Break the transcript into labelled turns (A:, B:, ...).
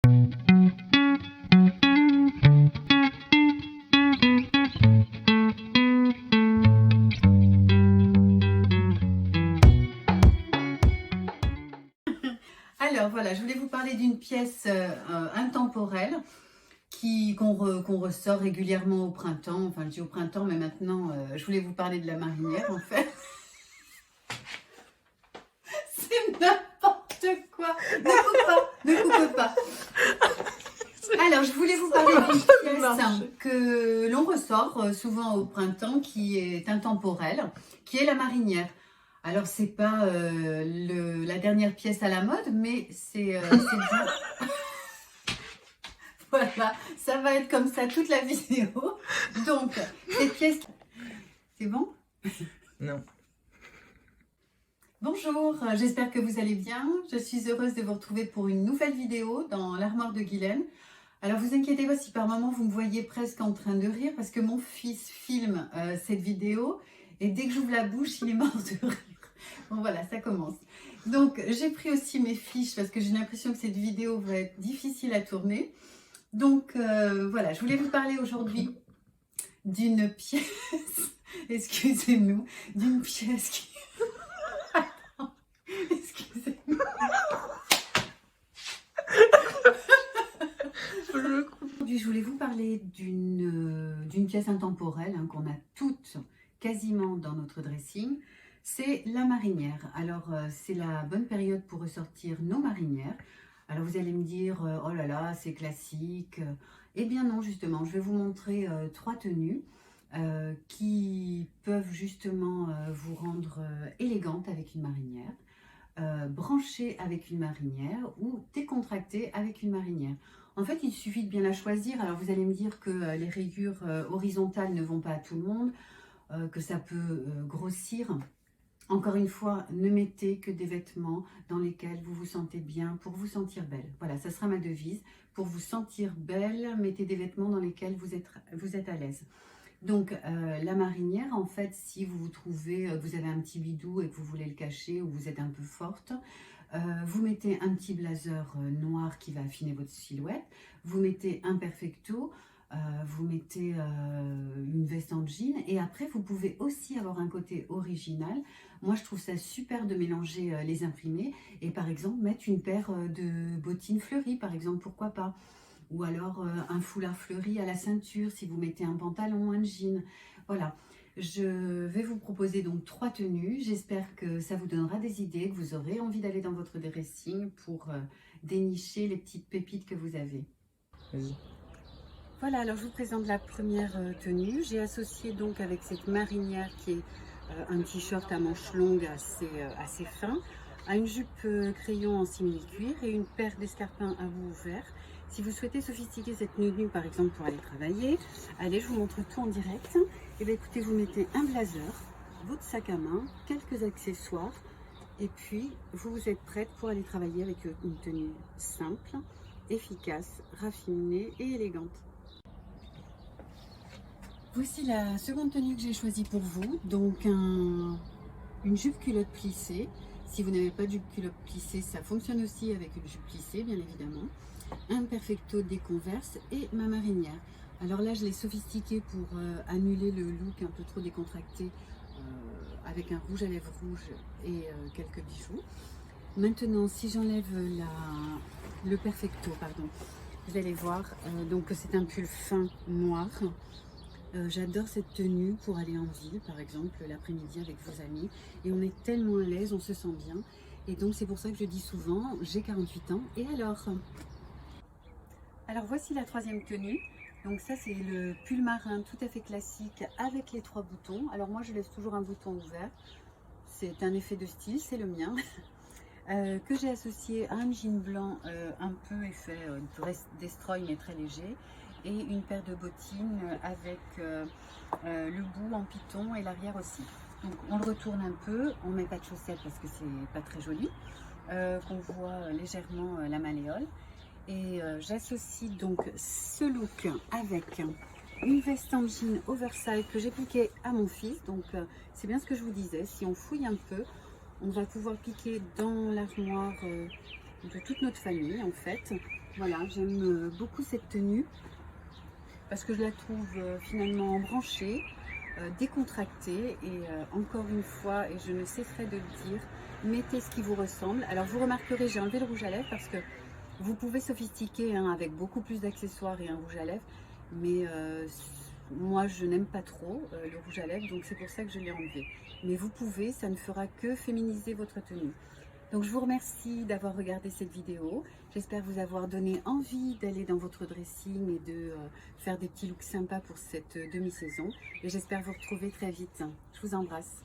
A: Alors voilà, je voulais vous parler d'une pièce intemporelle qu'on ressort régulièrement au printemps. Enfin, je dis au printemps, mais maintenant, je voulais vous parler de la marinière, en fait. C'est n'importe quoi. Ne coupe pas. Alors, je voulais vous parler d'une pièce que l'on ressort souvent au printemps, qui est intemporelle, qui est la marinière. Alors, c'est pas la dernière pièce à la mode, mais c'est bien. Voilà, ça va être comme ça toute la vidéo. Donc, cette pièce... C'est bon?
B: Non.
A: Bonjour, j'espère que vous allez bien. Je suis heureuse de vous retrouver pour une nouvelle vidéo dans l'armoire de Guylaine. Alors, vous inquiétez pas si par moment vous me voyez presque en train de rire, parce que mon fils filme cette vidéo et dès que j'ouvre la bouche, il est mort de rire. Bon voilà, ça commence. Donc, j'ai pris aussi mes fiches parce que j'ai l'impression que cette vidéo va être difficile à tourner. Donc voilà, je voulais vous parler aujourd'hui d'une pièce, excusez-nous, d'une pièce qui... Attends, excusez-moi. Aujourd'hui, je voulais vous parler d'une pièce intemporelle qu'on a toutes quasiment dans notre dressing. C'est la marinière. Alors, c'est la bonne période pour ressortir nos marinières. Alors vous allez me dire, oh là là, c'est classique. Eh bien non, justement, je vais vous montrer 3 tenues qui peuvent justement vous rendre élégante avec une marinière, branchée avec une marinière ou décontractée avec une marinière. En fait, il suffit de bien la choisir. Alors vous allez me dire que les rayures horizontales ne vont pas à tout le monde, que ça peut grossir. Encore une fois, ne mettez que des vêtements dans lesquels vous vous sentez bien pour vous sentir belle. Voilà, ça sera ma devise. Pour vous sentir belle, mettez des vêtements dans lesquels vous êtes à l'aise. Donc, la marinière, en fait, si vous vous trouvez, que vous avez un petit bidou et que vous voulez le cacher ou vous êtes un peu forte, vous mettez un petit blazer noir qui va affiner votre silhouette. Vous mettez un perfecto. Vous mettez une veste en jean et après vous pouvez aussi avoir un côté original. Moi je trouve ça super de mélanger les imprimés et par exemple mettre une paire de bottines fleuries par exemple, pourquoi pas, ou alors un foulard fleuri à la ceinture si vous mettez un pantalon, un jean. Voilà, je vais vous proposer donc 3 tenues. J'espère que ça vous donnera des idées, que vous aurez envie d'aller dans votre dressing pour dénicher les petites pépites que vous avez.
B: Vas-y.
A: Voilà, alors je vous présente la première tenue. J'ai associé donc avec cette marinière qui est un t-shirt à manches longues assez fin, à une jupe crayon en simili-cuir et une paire d'escarpins à bout ouvert. Si vous souhaitez sophistiquer cette tenue par exemple pour aller travailler, allez, je vous montre tout en direct. Et bien écoutez, vous mettez un blazer, votre sac à main, quelques accessoires et puis vous êtes prête pour aller travailler avec une tenue simple, efficace, raffinée et élégante. Voici la seconde tenue que j'ai choisie pour vous, donc une jupe culotte plissée. Si vous n'avez pas de jupe culotte plissée, ça fonctionne aussi avec une jupe plissée, bien évidemment. Un perfecto des Converse et ma marinière. Alors là, je l'ai sophistiquée pour annuler le look un peu trop décontracté avec un rouge à lèvres rouge et quelques bijoux. Maintenant, si j'enlève le perfecto, pardon, vous allez voir donc que c'est un pull fin noir. J'adore cette tenue pour aller en ville, par exemple, l'après-midi avec vos amis. Et on est tellement à l'aise, on se sent bien. Et donc, c'est pour ça que je dis souvent, j'ai 48 ans. Et alors voici la troisième tenue. Donc ça, c'est le pull marin tout à fait classique avec les 3 boutons. Alors moi, je laisse toujours un bouton ouvert. C'est un effet de style, c'est le mien. Que j'ai associé à un jean blanc un peu effet destroy, mais très léger. Et une paire de bottines avec le bout en python et l'arrière aussi. Donc on le retourne un peu, on ne met pas de chaussettes parce que c'est pas très joli, qu'on voit légèrement la malléole. Et j'associe donc ce look avec une veste en jean oversize que j'ai piquée à mon fils. Donc c'est bien ce que je vous disais, si on fouille un peu, on va pouvoir piquer dans l'armoire de toute notre famille en fait. Voilà, j'aime beaucoup cette tenue parce que je la trouve finalement branchée, décontractée et encore une fois, et je ne cesserai de le dire, mettez ce qui vous ressemble. Alors vous remarquerez, j'ai enlevé le rouge à lèvres parce que vous pouvez sophistiquer hein, avec beaucoup plus d'accessoires et un rouge à lèvres, mais moi je n'aime pas trop le rouge à lèvres, donc c'est pour ça que je l'ai enlevé. Mais vous pouvez, ça ne fera que féminiser votre tenue. Donc je vous remercie d'avoir regardé cette vidéo. J'espère vous avoir donné envie d'aller dans votre dressing et de faire des petits looks sympas pour cette demi-saison. Et j'espère vous retrouver très vite. Je vous embrasse.